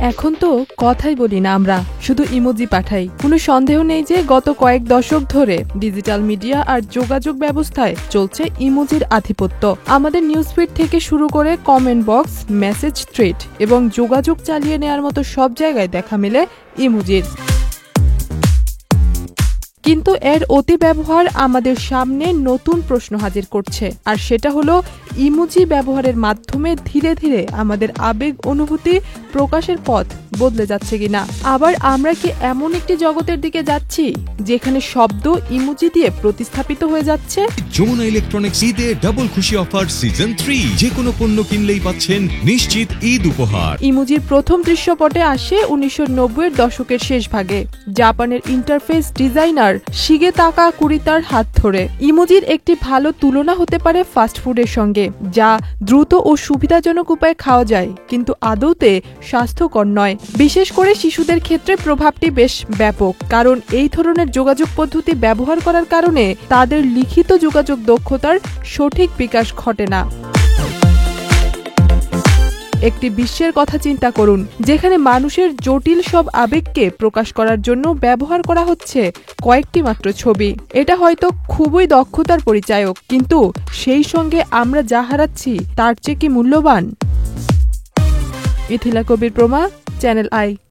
এখন তো কথাই বলি না, আমরা শুধু ইমোজি পাঠাই। কোনো সন্দেহ নেই যে গত কয়েক দশক ধরে ডিজিটাল মিডিয়া আর যোগাযোগ ব্যবস্থায় চলছে ইমোজির আধিপত্য। আমাদের নিউজ ফিড থেকে শুরু করে কমেন্ট বক্স, মেসেজ থ্রেড এবং যোগাযোগ চালিয়ে নেওয়ার মতো সব জায়গায় দেখা মেলে ইমোজির। কিন্তু এর অতি ব্যবহার আমাদের সামনে নতুন প্রশ্ন হাজির করছে, আর সেটা হলো ইমোজি ব্যবহারের মাধ্যমে ধীরে ধীরে আমাদের আবেগ অনুভূতি প্রকাশের পথ বদলে যাচ্ছে কিনা। আবার আমরা কি এমন একটি জগতের দিকে যাচ্ছি যেখানে শব্দ ইমোজি দিয়ে প্রতিস্থাপিত হয়ে যাচ্ছে? যমুনা ইলেকট্রনিক্স ঈদে ডাবল খুশি অফার সিজন 3, যে কোনো পণ্য কিনলেই পাচ্ছেন নিশ্চিত ঈদ উপহার। ইমোজির প্রথম দৃশ্যপটে আসে 1990-এর দশকের শেষ ভাগে জাপানের ইন্টারফেস ডিজাইনার শিগেতাকা কুরিতার হাত ধরে। ইমোজির একটি ভালো তুলনা হতে পারে ফাস্টফুডের সঙ্গে, যা দ্রুত ও সুবিধাজনক উপায়ে খাওয়া যায় কিন্তু আদৌতে স্বাস্থ্যকর নয়। বিশেষ করে শিশুদের ক্ষেত্রে প্রভাবটি বেশ ব্যাপক, কারণ এই ধরনের যোগাযোগ পদ্ধতি ব্যবহার করার কারণে তাদের লিখিত যোগাযোগ দক্ষতার সঠিক বিকাশ ঘটে না। একটি বিশ্বের কথা চিন্তা করুন, যেখানে মানুষের জটিল সব আবেগকে প্রকাশ করার জন্য ব্যবহার করা হচ্ছে কয়েকটি মাত্র ছবি। এটা হয়তো খুবই দক্ষতার পরিচায়ক, কিন্তু সেই সঙ্গে আমরা যা হারাচ্ছি তার চেয়ে কি মূল্যবান? ইথিলা কবির প্রমা, চ্যানেল আই।